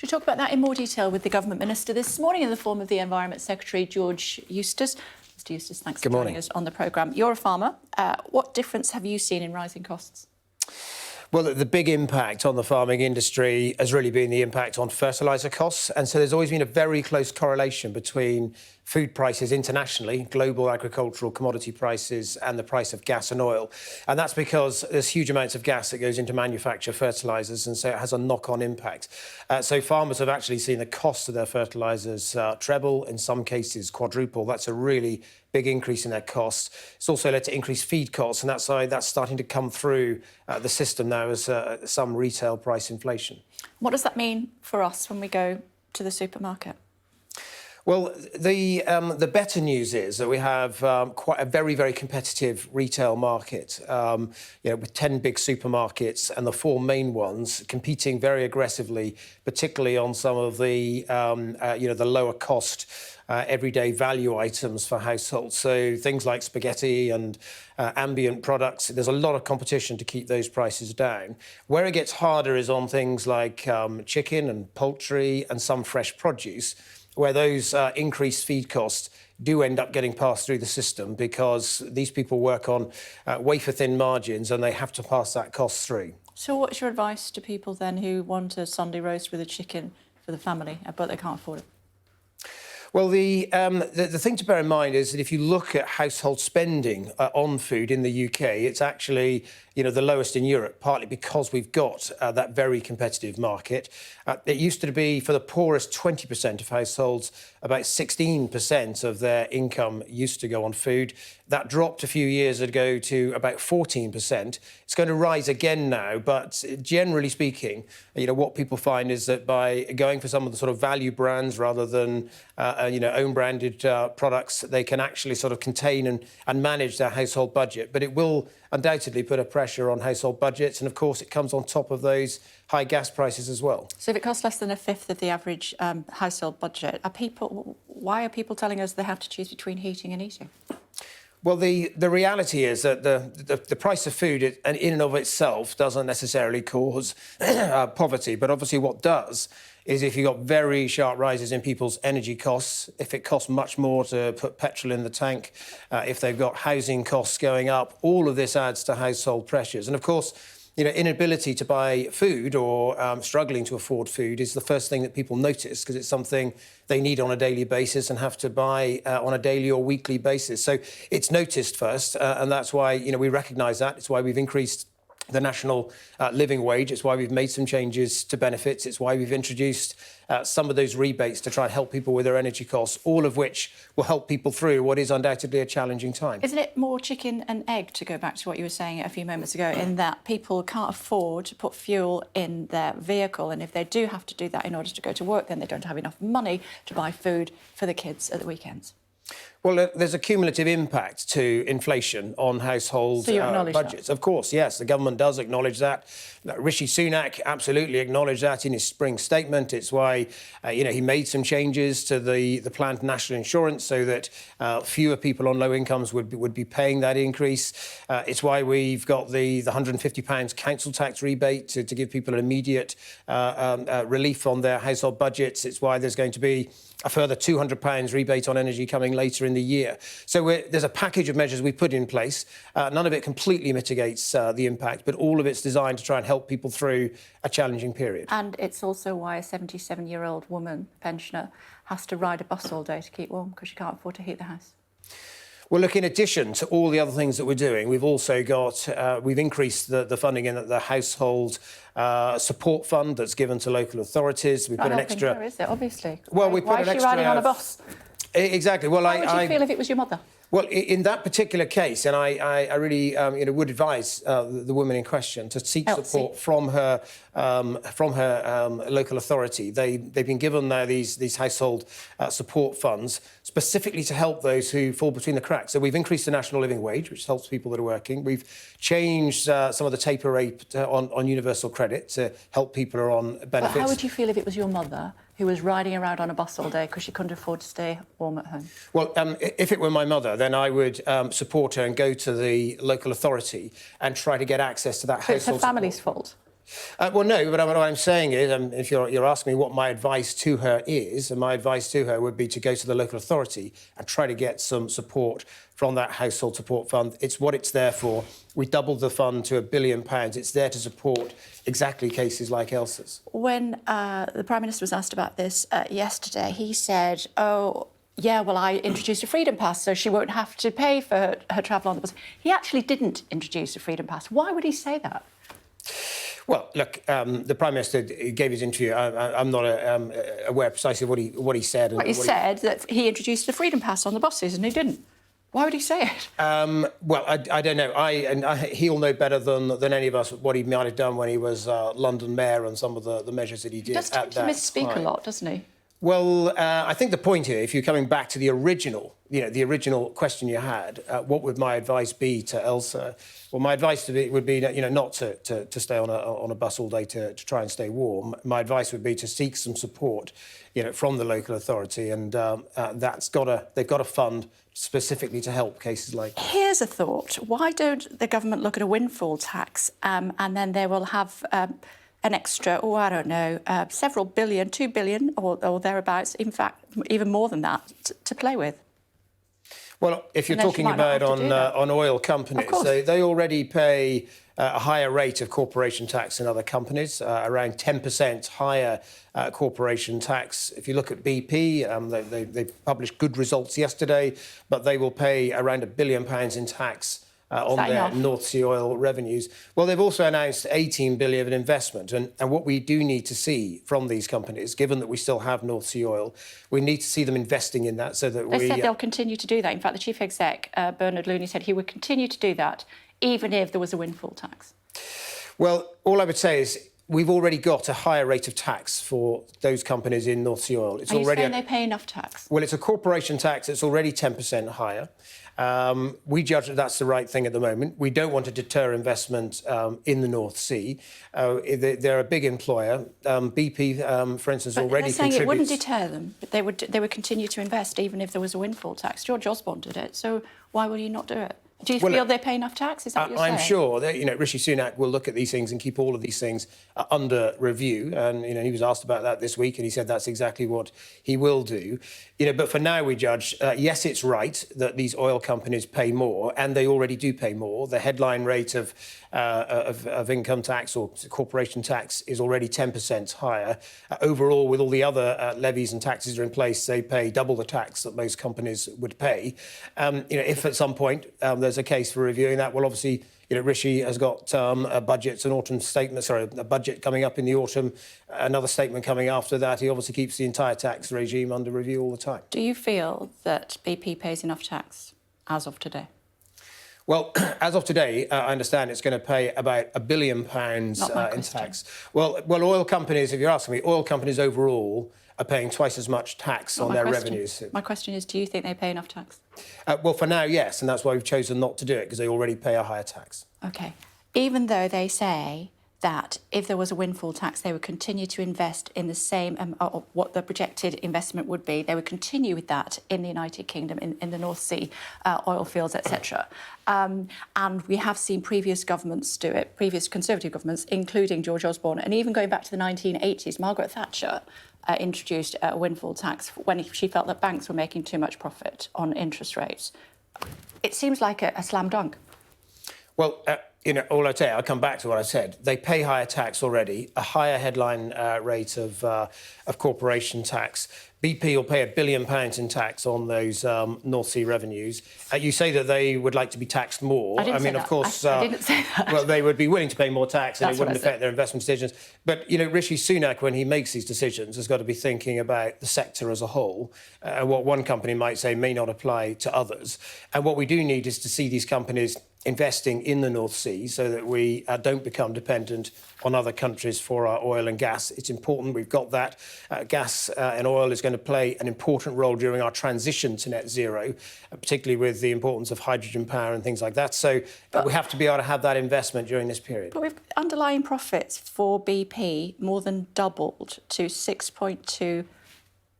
To talk about that in more detail with the Government Minister this morning in the form of the Environment Secretary George Eustice. Mr Eustice, thanks for joining us on the programme. You're a farmer. What difference have you seen in rising costs? Well, the big impact on the farming industry has really been the impact on fertiliser costs. And so there's always been a very close correlation between food prices internationally, global agricultural commodity prices, and the price of gas and oil. And that's because there's huge amounts of gas that goes into manufacture fertilisers, and so it has a knock-on impact. So farmers have actually seen the cost of their fertilisers treble, in some cases quadruple. That's a really big increase in their costs. It's also led to increased feed costs, and that's starting to come through the system now as some retail price inflation. What does that mean for us when we go to the supermarket? Well, the better news is that we have quite a very, very competitive retail market, with 10 big supermarkets and the 4 main ones competing very aggressively, particularly on some of the, the lower cost everyday value items for households. So things like spaghetti and ambient products, there's a lot of competition to keep those prices down. Where it gets harder is on things like chicken and poultry and some fresh produce, where those increased feed costs do end up getting passed through the system because these people work on wafer-thin margins and they have to pass that cost through. So what's your advice to people then who want a Sunday roast with a chicken for the family, but they can't afford it? Well, the thing to bear in mind is that if you look at household spending on food in the UK, it's actually, the lowest in Europe, partly because we've got that very competitive market. It used to be, for the poorest 20% of households, about 16% of their income used to go on food. That dropped a few years ago to about 14%. It's going to rise again now, but generally speaking, what people find is that by going for some of the sort of value brands rather than own branded products, they can actually sort of contain and manage their household budget. But it will undoubtedly put a pressure on household budgets. And of course, it comes on top of those high gas prices as well. So if it costs less than a fifth of the average household budget, why are people telling us they have to choose between heating and eating? Well, the reality is that the price of food in and of itself doesn't necessarily cause poverty. But obviously what does is if you've got very sharp rises in people's energy costs, if it costs much more to put petrol in the tank, if they've got housing costs going up, all of this adds to household pressures. And of course, inability to buy food or struggling to afford food is the first thing that people notice because it's something they need on a daily basis and have to buy on a daily or weekly basis. So it's noticed first, and that's why, we recognise that. It's why we've increased the national living wage. It's why we've made some changes to benefits. It's why we've introduced some of those rebates to try and help people with their energy costs, all of which will help people through what is undoubtedly a challenging time. Isn't it more chicken and egg, to go back to what you were saying a few moments ago, in that people can't afford to put fuel in their vehicle, and if they do have to do that in order to go to work, then they don't have enough money to buy food for the kids at the weekends? Well, there's a cumulative impact to inflation on household budgets. That? Of course, yes, the government does acknowledge that. Rishi Sunak absolutely acknowledged that in his spring statement. It's why, he made some changes to the planned national insurance so that fewer people on low incomes would be paying that increase. It's why we've got the £150 council tax rebate to give people an immediate relief on their household budgets. It's why there's going to be a further £200 rebate on energy coming later in the year. So there's a package of measures we put in place. None of it completely mitigates the impact, but all of it's designed to try and help people through a challenging period. And it's also why a 77-year-old woman, pensioner, has to ride a bus all day to keep warm because she can't afford to heat the house. Well, look, in addition to all the other things that we're doing, we've also got, we've increased the funding in the household support fund that's given to local authorities. We put an extra... Her, is it, obviously? Well, we put why is she riding on a bus? Exactly. Well, How would you feel if it was your mother? Well, in that particular case, and I really would advise the woman in question to seek support from her local authority. They've been given now these household support funds specifically to help those who fall between the cracks. So we've increased the national living wage, which helps people that are working. We've changed some of the taper rate on universal credit to help people who are on benefits. But how would you feel if it was your mother who was riding around on a bus all day because she couldn't afford to stay warm at home? Well, if it were my mother, then I would support her and go to the local authority and try to get access to that household support. It's her family's fault. Well, no, but what I'm saying is, if you're asking me what my advice to her is, and my advice to her would be to go to the local authority and try to get some support from that household support fund. It's what it's there for. We doubled the fund to £1 billion. It's there to support exactly cases like Elsa's. When the Prime Minister was asked about this yesterday, he said, oh, yeah, well, I introduced a freedom pass so she won't have to pay for her travel on the bus. He actually didn't introduce a freedom pass. Why would he say that? Well, look, the Prime Minister gave his interview. I'm not aware precisely what he said. He said that he introduced the freedom pass on the buses and he didn't. Why would he say it? Well, I don't know. He'll know better than any of us what he might have done when he was London Mayor and some of the measures that he did. He does tend to misspeak a lot, doesn't he? Well, I think the point here, if you're coming back to the original question you had, what would my advice be to Elsa? Well, my advice would be, not to stay on a bus all day to try and stay warm. My advice would be to seek some support, from the local authority, and they've got a fund specifically to help cases like that. Here's a thought: why don't the government look at a windfall tax, and then they will have an extra, several billion, 2 billion or thereabouts, in fact, even more than that, to play with? Well, if you're talking about on oil companies, they already pay a higher rate of corporation tax than other companies, around 10% higher corporation tax. If you look at BP, they published good results yesterday, but they will pay around £1 billion in tax on their North Sea oil revenues. Well, they've also announced 18 billion of investment. And what we do need to see from these companies, given that we still have North Sea oil, we need to see them investing in that so that They said they'll continue to do that. In fact, the chief exec, Bernard Looney, said he would continue to do that even if there was a windfall tax. Well, all I would say is we've already got a higher rate of tax for those companies in North Sea oil. Are you saying they pay enough tax? Well, it's a corporation tax. It's already 10% higher. We judge that that's the right thing at the moment. We don't want to deter investment in the North Sea. They're a big employer. BP, for instance, already contributes... They're saying it wouldn't deter them, but they would continue to invest even if there was a windfall tax. George Osborne did it, so why will you not do it? Do you feel they pay enough tax? Is that what you're saying? I'm sure that Rishi Sunak will look at these things and keep all of these things under review. And he was asked about that this week, and he said that's exactly what he will do. But for now, we judge. Yes, it's right that these oil companies pay more, and they already do pay more. The headline rate of income tax or corporation tax is already 10% higher. Overall, with all the other levies and taxes are in place, they pay double the tax that most companies would pay. If at some point there's a case for reviewing that, well, obviously, Rishi has got a budget coming up in the autumn, another statement coming after that. He obviously keeps the entire tax regime under review all the time. Do you feel that BP pays enough tax as of today? Well, as of today, I understand it's going to pay about £1 billion in tax. Well, oil companies, if you're asking me, oil companies overall are paying twice as much tax on their revenues. My question is, do you think they pay enough tax? Well, for now, yes, and that's why we've chosen not to do it, because they already pay a higher tax. OK. Even though they say that if there was a windfall tax, they would continue to invest in the same, what the projected investment would be, they would continue with that in the United Kingdom, in the North Sea, oil fields, etc. And we have seen previous governments do it, previous Conservative governments, including George Osborne, and even going back to the 1980s, Margaret Thatcher introduced a windfall tax when she felt that banks were making too much profit on interest rates. It seems like a slam dunk. Well, all I'd say, I'll come back to what I said. They pay higher tax already, a higher headline rate of corporation tax. BP will pay £1 billion in tax on those North Sea revenues. You say that they would like to be taxed more. I didn't say that. Of course, I didn't say that. Well, they would be willing to pay more tax, and it wouldn't affect their investment decisions. But Rishi Sunak, when he makes these decisions, has got to be thinking about the sector as a whole. What one company might say may not apply to others. And what we do need is to see these companies investing in the North Sea so that we don't become dependent on other countries for our oil and gas. It's important we've got that. Gas and oil is going to play an important role during our transition to net zero, particularly with the importance of hydrogen power and things like that. So we have to be able to have that investment during this period. But underlying profits for BP more than doubled to £6.2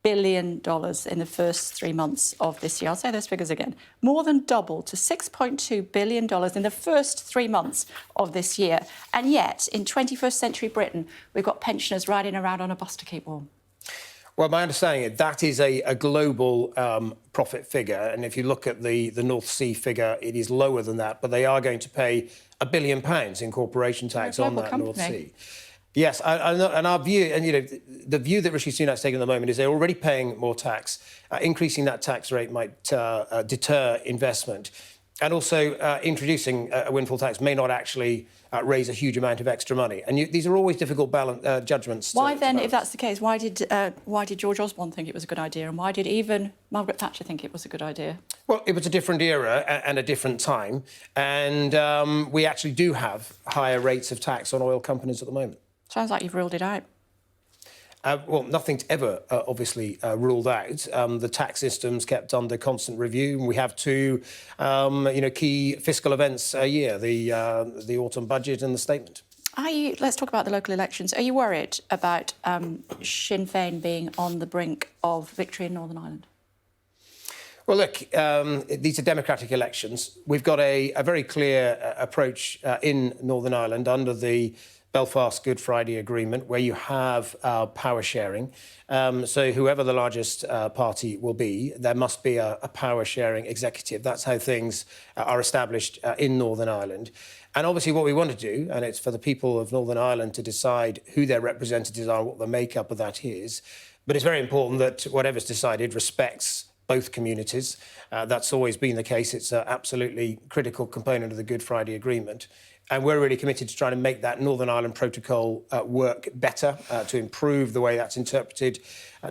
billion in the first 3 months of this year. I'll say those figures again. More than double to $6.2 billion in the first 3 months of this year. And yet, in 21st century Britain, we've got pensioners riding around on a bus to keep warm. Well, my understanding is that is a global profit figure. And if you look at the North Sea figure, it is lower than that. But they are going to pay £1 billion in corporation tax on that North Sea. Yes, and our view, and the view that Rishi Sunak's taking at the moment is they're already paying more tax. Increasing that tax rate might deter investment, and also introducing a windfall tax may not actually raise a huge amount of extra money. And these are always difficult judgments. Why then, if that's the case, why did George Osborne think it was a good idea, and why did even Margaret Thatcher think it was a good idea? Well, it was a different era and a different time, and we actually do have higher rates of tax on oil companies at the moment. Sounds like you've ruled it out. Well, nothing's ever obviously ruled out. The tax system's kept under constant review. We have two, key fiscal events a year: the autumn budget and the statement. Let's talk about the local elections. Are you worried about Sinn Féin being on the brink of victory in Northern Ireland? Well, look, these are democratic elections. We've got a very clear approach in Northern Ireland under the Belfast Good Friday Agreement, where you have power sharing. So whoever the largest party will be, there must be a power sharing executive. That's how things are established in Northern Ireland. And obviously what we want to do, and it's for the people of Northern Ireland to decide who their representatives are, what the makeup of that is. But it's very important that whatever's decided respects both communities. That's always been the case. It's an absolutely critical component of the Good Friday Agreement. And we're really committed to trying to make that Northern Ireland Protocol work better, to improve the way that's interpreted,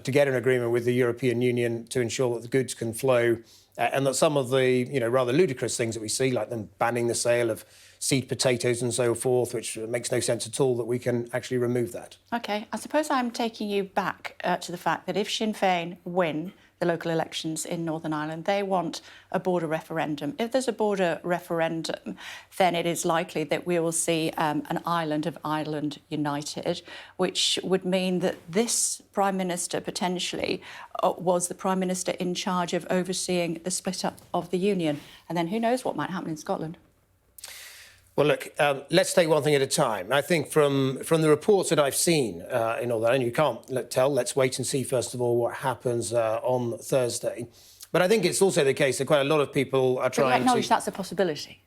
to get an agreement with the European Union to ensure that the goods can flow, and that some of the rather ludicrous things that we see, like them banning the sale of seed potatoes and so forth, which makes no sense at all, that we can actually remove that. OK, I suppose I'm taking you back to the fact that if Sinn Féin win the local elections in Northern Ireland, they want a border referendum. If there's a border referendum, then it is likely that we will see an island of Ireland united, which would mean that this Prime Minister potentially was the Prime Minister in charge of overseeing the split up of the Union. And then who knows what might happen in Scotland. Well, look, let's take one thing at a time. I think from the reports that I've seen in all that, and you can't tell, let's wait and see, first of all, what happens on Thursday. But I think it's also the case that quite a lot of people are trying to... But you acknowledge that's a possibility.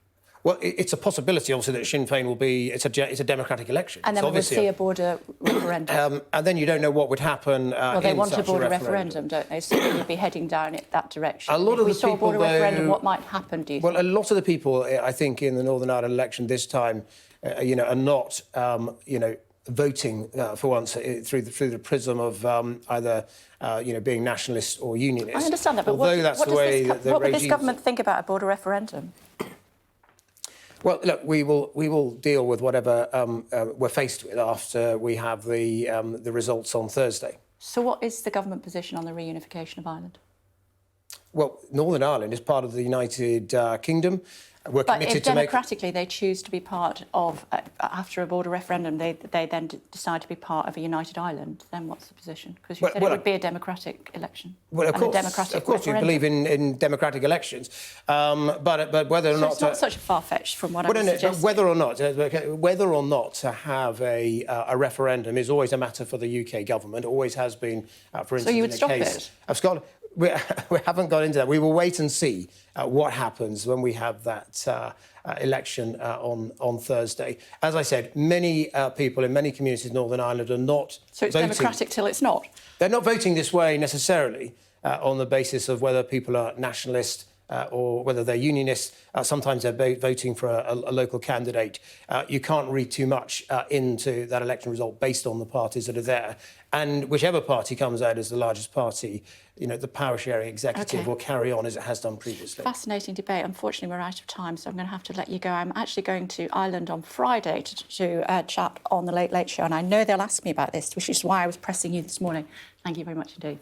Well, it's a possibility, obviously, that Sinn Féin will be... It's a democratic election. And then we will see a border referendum. And then you don't know what would happen well, they want a border referendum, don't they? So you'd be heading down that direction. A lot of the people, if we saw a border referendum, what might happen, do you think? Well, a lot of the people, I think, in the Northern Ireland election this time, are not, voting for once through the prism of either, being nationalist or unionist. I understand that, but what would this government think about a border referendum? Well, look, we will deal with whatever we're faced with after we have the results on Thursday. So what is the government position on the reunification of Ireland? Well, Northern Ireland is part of the United Kingdom. We're committed to make... But if democratically they choose to be part of, after a border referendum, they then decide to be part of a united Ireland, then what's the position? Because you said it would be a democratic election. Well, of course, you believe in democratic elections. But whether or not... So it's not such far-fetched from what I'm suggesting. Whether or not to have a referendum is always a matter for the UK government, always has been, for instance, so you would stop it? Of Scotland. We haven't got into that. We will wait and see what happens when we have that election on Thursday. As I said, many people in many communities in Northern Ireland are not So it's voting. Democratic till it's not? They're not voting this way necessarily on the basis of whether people are nationalist or whether they're unionists. Sometimes they're voting for a local candidate. You can't read too much into that election result based on the parties that are there. And whichever party comes out as the largest party, the power-sharing executive will carry on as it has done previously. Fascinating debate. Unfortunately, we're out of time, so I'm going to have to let you go. I'm actually going to Ireland on Friday to chat on the Late Late Show, and I know they'll ask me about this, which is why I was pressing you this morning. Thank you very much indeed.